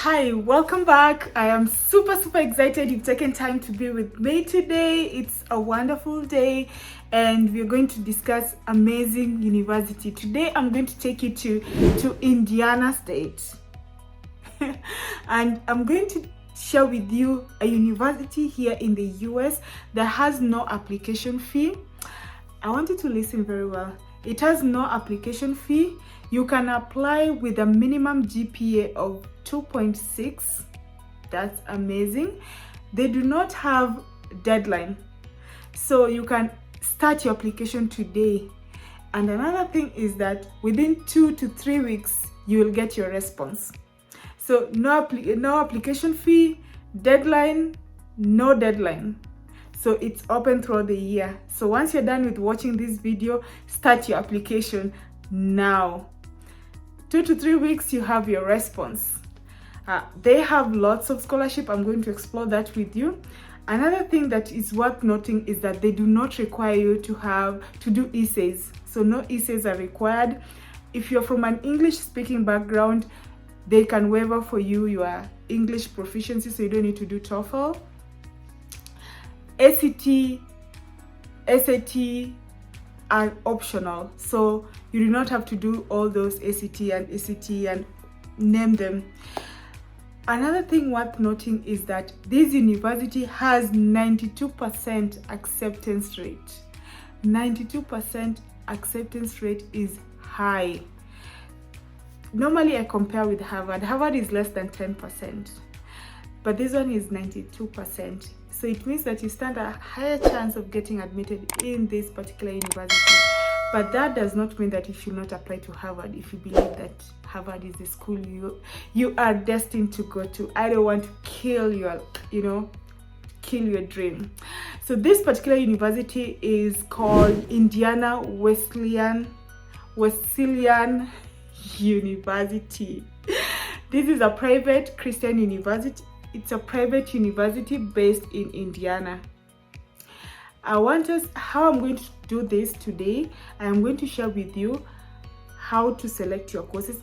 Hi, welcome back. I am super excited you've taken time to be with me today. It's a wonderful day and we're going to discuss amazing university. Today I'm going to take you to Indiana State. And I'm going to share with you a university here in the US that has no application fee. I want you to listen very well. It has no application fee. You can apply with a minimum GPA of 2.6. That's amazing. They do not have deadline, so you can start your application today. And another thing is that within 2 to 3 weeks you will get your response. So no application fee, deadline, no deadline. So it's open throughout the year. So once you're done with watching this video, start your application now. 2 to 3 weeks you have your response. They have lots of scholarship. I'm going to explore that with you. Another thing that is worth noting is that they do not require you to do essays. So no essays are required. If you're from an English speaking background, they can waiver for you your English proficiency, so you don't need to do TOEFL. ACT, SAT are optional, so you do not have to do all those ACT and ACT and name them. Another thing worth noting is that this university has 92% acceptance rate. 92% acceptance rate is high. Normally I compare with Harvard. Harvard is less than 10%, but this one is 92%. So it means that you stand a higher chance of getting admitted in this particular university. But that does not mean that you should not apply to Harvard if you believe that Harvard is the school you are destined to go to. I don't want to kill your dream. So this particular university is called Indiana Wesleyan University. This is a private Christian university. It's a private university based in Indiana. How I'm going to do this today, I'm going to share with you how to select your courses,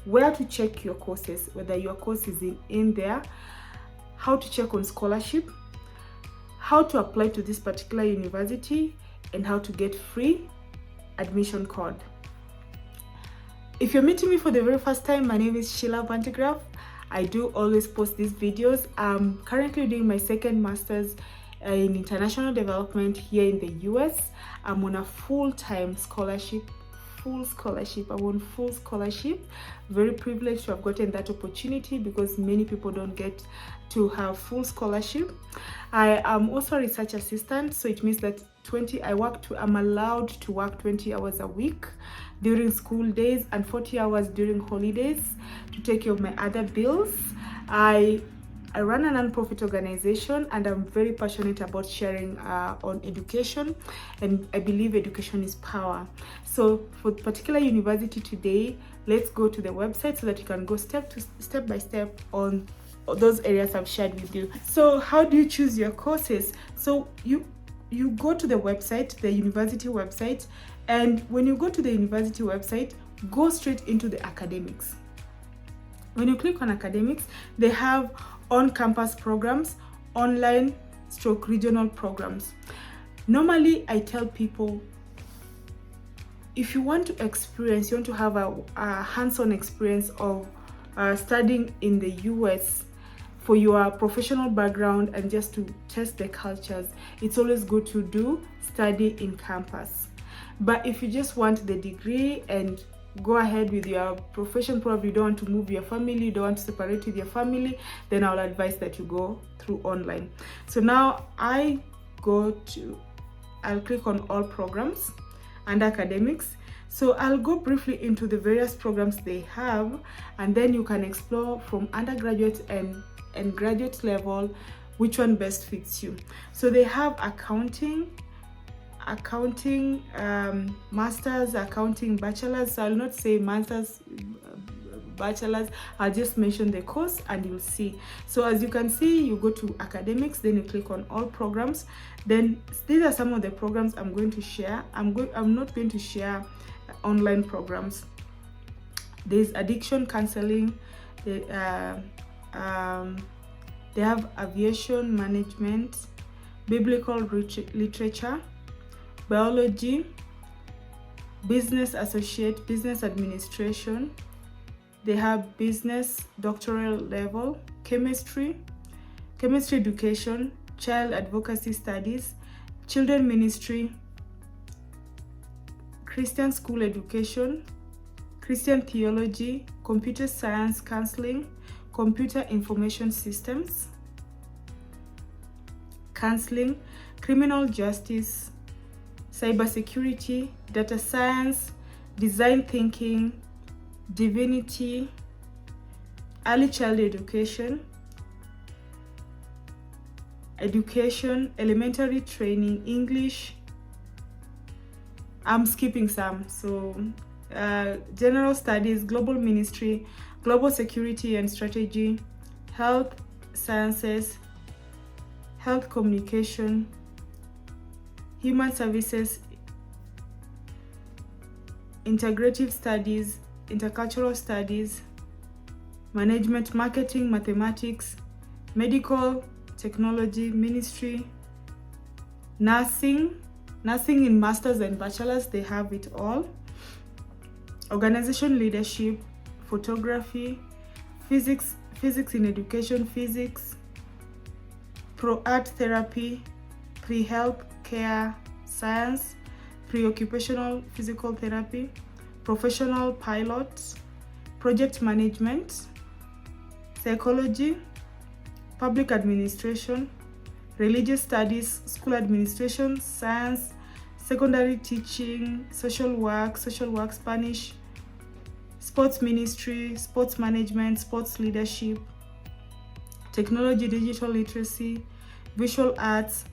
where to check your courses, whether your course is in there, how to check on scholarship, how to apply to this particular university, and how to get free admission code. If you're meeting me for the very first time, my name is Sheila Vantigraph. I do always post these videos. I'm currently doing my second master's in international development here in the US. I'm on a full-time scholarship. I'm on full scholarship. Very privileged to have gotten that opportunity because many people don't get to have full scholarship. I am also a research assistant, so it means that I'm allowed to work 20 hours a week during school days and 40 hours during holidays to take care of my other bills. I run a non-profit organization and I'm very passionate about sharing on education, and I believe education is power. So for the particular university today, let's go to the website so that you can go step by step on those areas I've shared with you. So how do you choose your courses? So you go to the website, the university website, and when you go to the university website, go straight into the academics. When you click on academics, they have on-campus programs, online/regional programs. Normally, I tell people, if you want to have a hands-on experience of studying in the US for your professional background and just to test the cultures, it's always good to study in campus. But if you just want the degree and go ahead with your profession, probably don't want to move your family, don't want to separate with your family, then I'll advise that you go through online. So now I'll click on all programs and academics. So I'll go briefly into the various programs they have, and then you can explore from undergraduate and graduate level which one best fits you. So they have accounting, masters, accounting, bachelors. So I'll not say masters, bachelors, I'll just mention the course and you'll see. So as you can see, you go to academics, then you click on all programs. Then these are some of the programs I'm going to share. I'm not going to share online programs. There's addiction counseling, They have aviation management, biblical literature, biology, business associate, business administration. They have business doctoral level, chemistry education, child advocacy studies, children ministry, Christian school education, Christian theology, computer science counseling, computer information systems, counseling, criminal justice, cybersecurity, data science, design thinking, divinity, early child education, elementary training, English. I'm skipping some. So general studies, global ministry, global security and strategy, health sciences, health communication, human services, integrative studies, intercultural studies, management, marketing, mathematics, medical, technology, ministry, nursing in masters and bachelors, they have it all. Organization leadership, photography, physics in education, physics, pro-art therapy, pre-health care science, pre-occupational physical therapy, professional pilot, project management, psychology, public administration, religious studies, school administration, science, secondary teaching, social work, Spanish, sports ministry, sports management, sports leadership, technology, digital literacy, visual arts,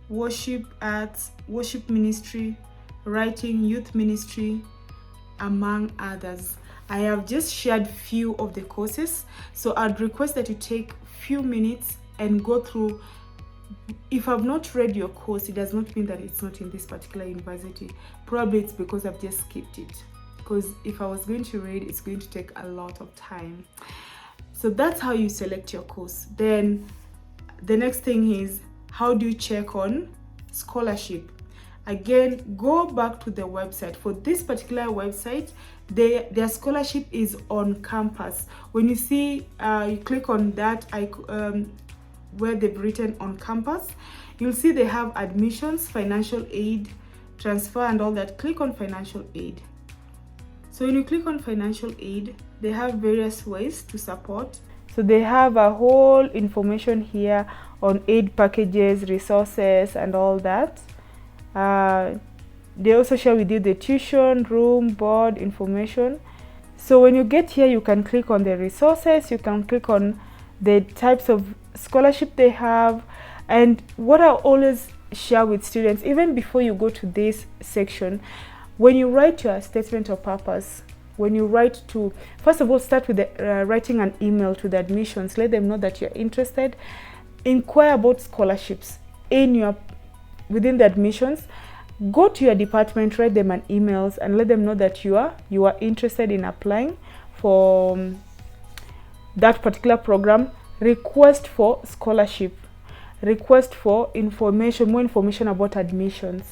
worship ministry, writing, youth ministry, among others. I have just shared few of the courses, so I'd request that you take few minutes and go through. If I've not read your course, it does not mean that it's not in this particular university. Probably it's because I've just skipped it, because if I was going to read, it's going to take a lot of time. So that's how you select your course. Then the next thing is, how do you check on scholarship? Again, go back to the website. For this particular website, their scholarship is on campus. When you see, you click on that where they've written on campus, you'll see they have admissions, financial aid, transfer and all that. Click on financial aid. So when you click on financial aid, they have various ways to support. So they have a whole information here on aid packages, resources and all that. They also share with you the tuition, room, board information. So when you get here, you can click on the resources, you can click on the types of scholarship they have. And what I always share with students, even before you go to this section, when you write your statement of purpose, when you write to, first of all, start with writing an email to the admissions. Let them know that you're interested. Inquire about scholarships within the admissions. Go to your department, write them an emails and let them know that you are interested in applying for that particular program. Request for scholarship, request for information, more information about admissions.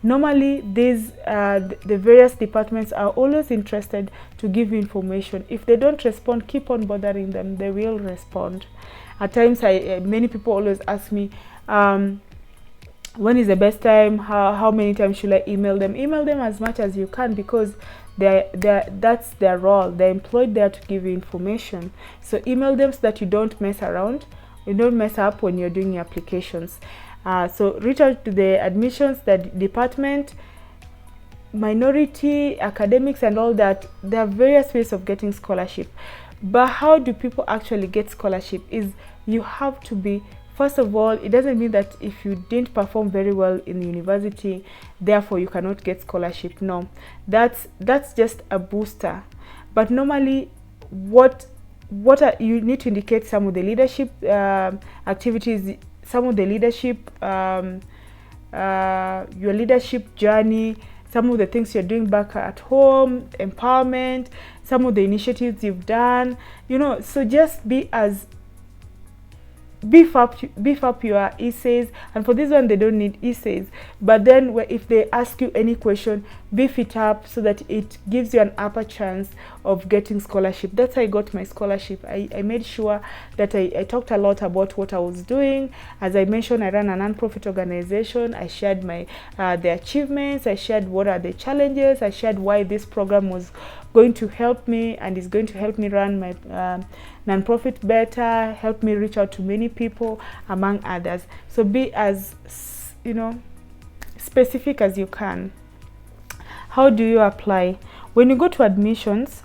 Normally these the various departments are always interested to give you information. If they don't respond, keep on bothering them, they will respond. At times many people always ask me, when is the best time, how many times should I email them? Email them as much as you can, because that's their role. They're employed there to give you information. So email them so that you don't mess around, you don't mess up when you're doing your applications. So reach out to the admissions, the department, minority, academics and all that. There are various ways of getting scholarship. But how do people actually get scholarship is you have to be, first of all, it doesn't mean that if you didn't perform very well in the university, therefore you cannot get scholarship. No, that's just a booster. But normally you need to indicate some of the leadership activities, some of the leadership, your leadership journey, some of the things you're doing back at home, empowerment, some of the initiatives you've done, so just be as beef up your essays. And for this one they don't need essays, but then if they ask you any question, beef it up so that it gives you an upper chance of getting scholarship. That's how I got my scholarship. I made sure that I talked a lot about what I was doing. As I mentioned, I ran a non-profit organization. I shared my the achievements, I shared what are the challenges, I shared why this program was going to help me and is going to help me run my non-profit better, help me reach out to many people, among others. So be as, you know, specific as you can. How do you apply? When you go to admissions,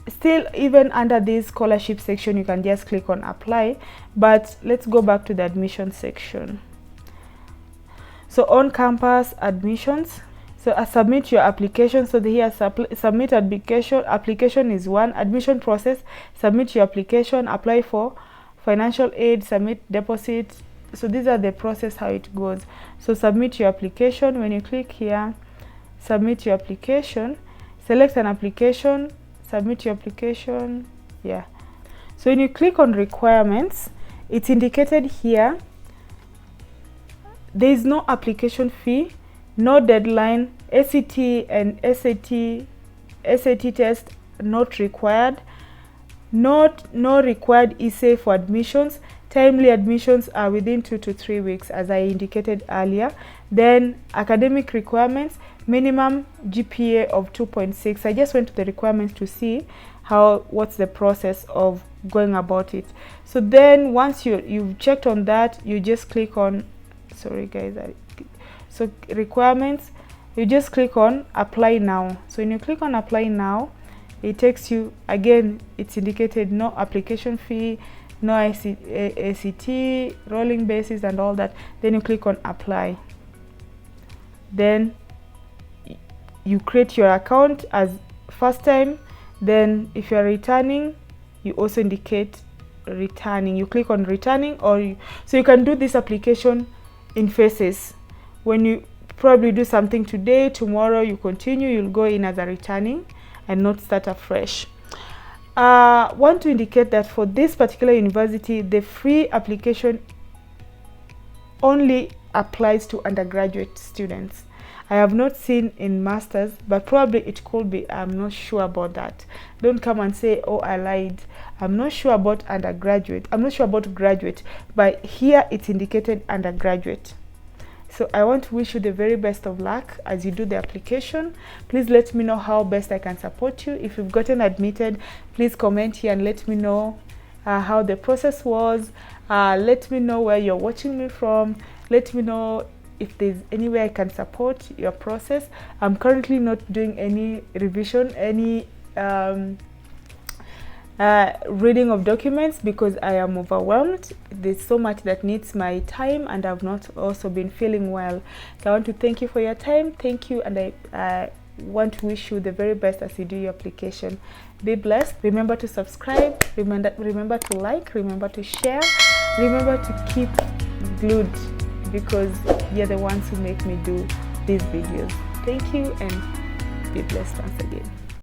still even under this scholarship section, you can just click on apply, but let's go back to the admission section. So on campus admissions, so submit your application. So here submit application. Application is one. Admission process, submit your application, apply for financial aid, submit deposit. So these are the process how it goes. So submit your application. When you click here, submit your application, select an application, submit your application. Yeah. So when you click on requirements, it's indicated here. There is no application fee, no deadline, ACT and SAT test not required, no required essay for admissions. Timely admissions are within 2 to 3 weeks, as I indicated earlier. Then academic requirements, minimum GPA of 2.6. I just went to the requirements to see what's the process of going about it. So then once you've checked on that, you just click on, sorry guys, so requirements, you just click on apply now. So when you click on apply now, it takes you, again, it's indicated no application fee, no ACT, rolling basis and all that. Then you click on apply. Then you create your account as first time. Then if you are returning, you also indicate returning. You click on returning, so you can do this application in phases. When you probably do something today, tomorrow you continue, you'll go in as a returning and not start afresh. Want to indicate that for this particular university, the free application only applies to undergraduate students. I have not seen in masters, but probably it could be. I'm not sure about that. Don't come and say, oh, I lied. I'm not sure about undergraduate. I'm not sure about graduate, but here it's indicated undergraduate. So I want to wish you the very best of luck as you do the application. Please let me know how best I can support you. If you've gotten admitted, please comment here and let me know how the process was. Let me know where you're watching me from. Let me know if there's any way I can support your process. I'm currently not doing any revision, any reading of documents because I am overwhelmed. There's so much that needs my time and I've not also been feeling well. So I want to thank you for your time. Thank you, and I want to wish you the very best as you do your application. Be blessed. Remember to subscribe. Remember to like. Remember to share. Remember to keep glued, because you're the ones who make me do these videos. Thank you and be blessed once again.